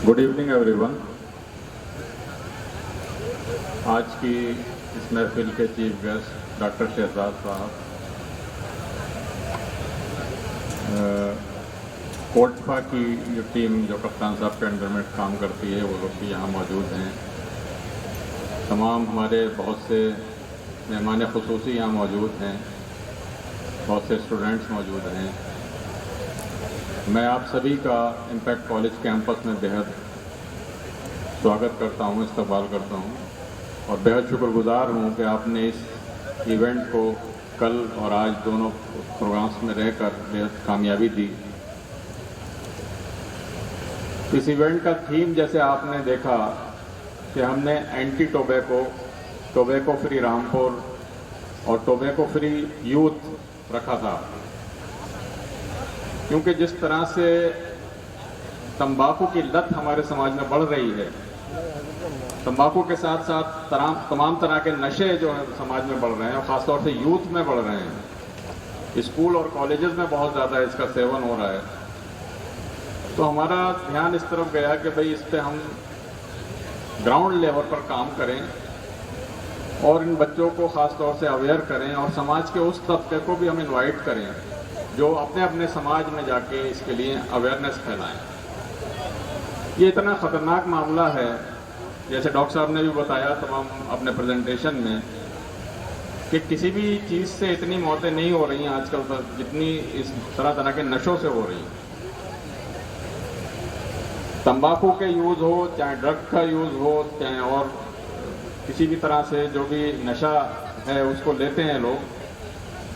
Good evening everyone. आज की इस महफिल के चीफ गेस्ट डॉक्टर शहजाद साहब, कोटपा की जो टीम जो कप्तान साहब के अंडर में काम करती है वो लोग भी यहाँ मौजूद हैं। तमाम हमारे बहुत से मेहमान खुसूसी यहाँ मौजूद हैं, बहुत से स्टूडेंट्स मौजूद हैं। मैं आप सभी का इम्पैक्ट कॉलेज कैंपस में बेहद स्वागत करता हूँ, इस्तकबाल करता हूँ और बेहद शुक्रगुजार हूँ कि आपने इस इवेंट को कल और आज दोनों प्रोग्राम्स में रहकर बेहद कामयाबी दी। इस इवेंट का थीम जैसे आपने देखा कि हमने एंटी टोबैको फ्री रामपुर और टोबैको फ्री यूथ रखा था, क्योंकि जिस तरह से तंबाकू की लत हमारे समाज में बढ़ रही है, तंबाकू के साथ साथ तमाम तरह के नशे जो है समाज में बढ़ रहे हैं और ख़ासतौर से यूथ में बढ़ रहे हैं। स्कूल और कॉलेजेस में बहुत ज़्यादा इसका सेवन हो रहा है। तो हमारा ध्यान इस तरफ गया कि भाई इस पर हम ग्राउंड लेवल पर काम करें और इन बच्चों को ख़ास तौर से अवेयर करें और समाज के उस तबके को भी हम इनवाइट करें जो अपने अपने समाज में जाके इसके लिए अवेयरनेस फैलाएं। ये इतना ख़तरनाक मामला है, जैसे डॉक्टर साहब ने भी बताया तमाम अपने प्रेजेंटेशन में, कि किसी भी चीज़ से इतनी मौतें नहीं हो रही हैं आजकल तक जितनी इस तरह के नशों से हो रही हैं। तंबाकू के यूज़ हो, चाहे ड्रग का यूज़ हो, चाहे और किसी भी तरह से जो भी नशा है उसको लेते हैं लोग,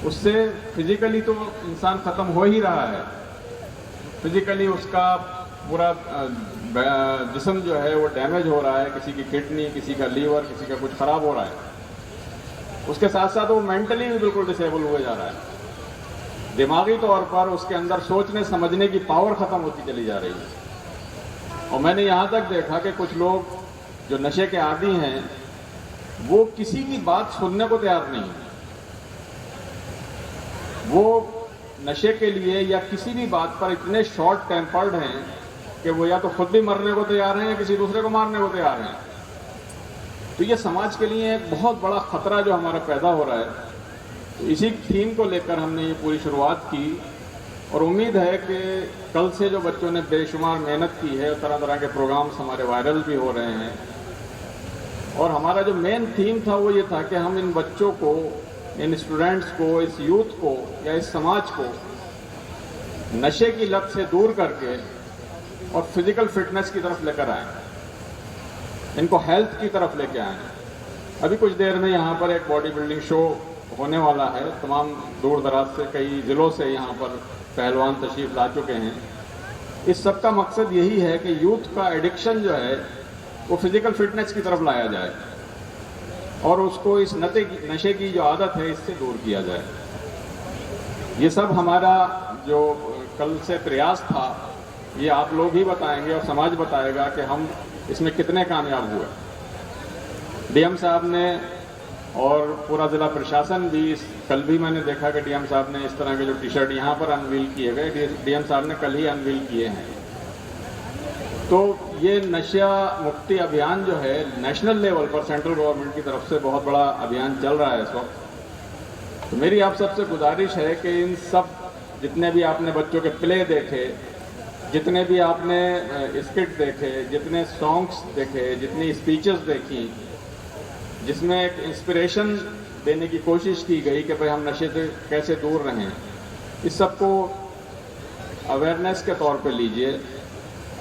उससे फिजिकली तो इंसान ख़त्म हो ही रहा है। फिजिकली उसका पूरा जिस्म जो है वो डैमेज हो रहा है, किसी की किडनी, किसी का लीवर, किसी का कुछ ख़राब हो रहा है। उसके साथ साथ वो मेंटली भी बिल्कुल डिसेबल हुए जा रहा है। दिमागी तौर पर उसके अंदर सोचने समझने की पावर ख़त्म होती चली जा रही है। और मैंने यहाँ तक देखा कि कुछ लोग जो नशे के आदी हैं वो किसी की बात सुनने को तैयार नहीं है। वो नशे के लिए या किसी भी बात पर इतने शॉर्ट टेम्पर्ड हैं कि वो या तो खुद भी मरने को तैयार हैं या किसी दूसरे को मारने को तैयार हैं। तो ये समाज के लिए एक बहुत बड़ा खतरा जो हमारा पैदा हो रहा है। तो इसी थीम को लेकर हमने ये पूरी शुरुआत की और उम्मीद है कि कल से जो बच्चों ने बेशुमार मेहनत की है, तरह तरह के प्रोग्राम्स हमारे वायरल भी हो रहे हैं। और हमारा जो मेन थीम था वो ये था कि हम इन बच्चों को, इन स्टूडेंट्स को, इस यूथ को या इस समाज को नशे की लत से दूर करके और फिजिकल फिटनेस की तरफ लेकर आए, इनको हेल्थ की तरफ लेके आए। अभी कुछ देर में यहाँ पर एक बॉडी बिल्डिंग शो होने वाला है। तमाम दूर दराज से कई ज़िलों से यहाँ पर पहलवान तशरीफ ला चुके हैं। इस सब का मकसद यही है कि यूथ का एडिक्शन जो है वो फिजिकल फिटनेस की तरफ लाया जाए और उसको इस नशे की जो आदत है इससे दूर किया जाए। ये सब हमारा जो कल से प्रयास था ये आप लोग ही बताएंगे और समाज बताएगा कि हम इसमें कितने कामयाब हुए। डीएम साहब ने और पूरा ज़िला प्रशासन भी, कल भी मैंने देखा कि डीएम साहब ने इस तरह के जो टी शर्ट यहाँ पर अनवील किए गए, डीएम साहब ने कल ही अनवील किए हैं। तो ये नशा मुक्ति अभियान जो है नेशनल लेवल पर सेंट्रल गवर्नमेंट की तरफ से बहुत बड़ा अभियान चल रहा है इस वक्त। तो मेरी आप सबसे गुजारिश है कि इन सब जितने भी आपने बच्चों के प्ले देखे, जितने भी आपने स्किट देखे, जितने सॉन्ग्स देखे, जितनी स्पीचेस देखी, जिसमें एक इंस्पिरेशन देने की कोशिश की गई कि भाई हम नशे से कैसे दूर रहें, इस सबको अवेयरनेस के तौर पे लीजिए,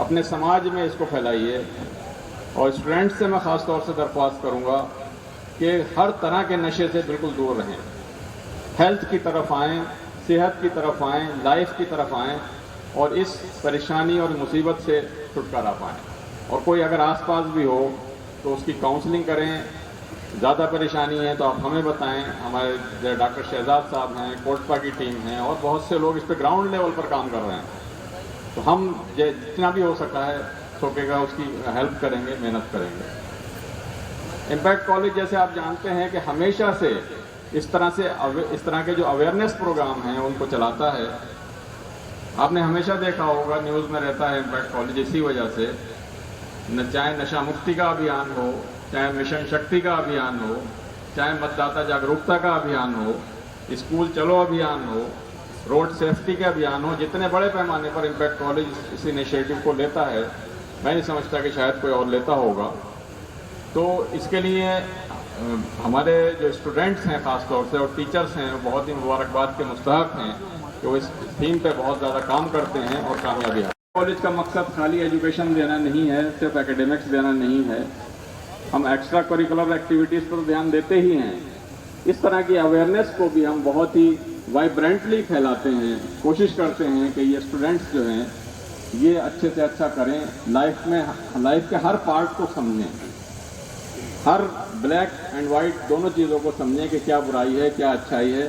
अपने समाज में इसको फैलाइए। और स्टूडेंट्स से मैं ख़ास तौर से दरख्वास्त करूँगा कि हर तरह के नशे से बिल्कुल दूर रहें, हेल्थ की तरफ आएँ, सेहत की तरफ आएँ, लाइफ की तरफ आएँ और इस परेशानी और मुसीबत से छुटकारा पाएँ। और कोई अगर आसपास भी हो तो उसकी काउंसलिंग करें। ज़्यादा परेशानी है तो आप हमें बताएं। हमारे डॉक्टर शहजाद साहब हैं, कोटपा की टीम है और बहुत से लोग इस पर ग्राउंड लेवल पर काम कर रहे हैं। तो हम जितना भी हो सकता है सकेगा उसकी हेल्प करेंगे, मेहनत करेंगे। इम्पैक्ट कॉलेज जैसे आप जानते हैं कि हमेशा से इस तरह के जो अवेयरनेस प्रोग्राम हैं उनको चलाता है। आपने हमेशा देखा होगा न्यूज़ में रहता है इम्पैक्ट कॉलेज इसी वजह से चाहे नशा मुक्ति का अभियान हो, चाहे मिशन शक्ति का अभियान हो, चाहे मतदाता जागरूकता का अभियान हो, स्कूल चलो अभियान हो, रोड सेफ्टी के अभियान हो, जितने बड़े पैमाने पर इम्पैक्ट कॉलेज इस इनिशिएटिव को लेता है, मैं नहीं समझता कि शायद कोई और लेता होगा। तो इसके लिए हमारे जो स्टूडेंट्स हैं ख़ास तौर से और टीचर्स हैं वो बहुत ही मुबारकबाद के मुस्तहक हैं कि वो इस थीम पे बहुत ज़्यादा काम करते हैं और कामयाबी है। कॉलेज का मकसद खाली एजुकेशन देना नहीं है, सिर्फ एकेडमिक्स देना नहीं है, हम एक्स्ट्रा करिकुलर एक्टिविटीज़ पर ध्यान देते ही हैं। इस तरह की अवेयरनेस को भी हम बहुत ही वाइब्रेंटली फैलाते हैं, कोशिश करते हैं कि ये स्टूडेंट्स जो हैं ये अच्छे से अच्छा करें, लाइफ के हर पार्ट को समझें, हर ब्लैक एंड वाइट दोनों चीज़ों को समझें कि क्या बुराई है क्या अच्छाई है।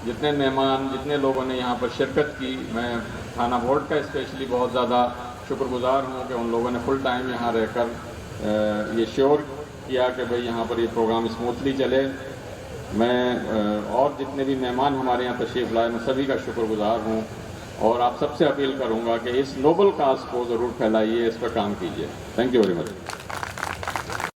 जितने मेहमान, जितने लोगों ने यहाँ पर शिरकत की, मैं थाना बोर्ड का स्पेशली बहुत ज़्यादा शुक्रगुजार हूँ कि उन लोगों ने फुल टाइम यहाँ रहकर ये श्योर किया कि भाई यहाँ पर ये प्रोग्राम स्मूथली चले। मैं और जितने भी मेहमान हमारे यहाँ तशरीफ़ लाए, मैं सभी का शुक्रगुजार हूँ और आप सबसे अपील करूँगा कि इस नोबल काज को ज़रूर फैलाइए, इस पर काम कीजिए। Thank you very much.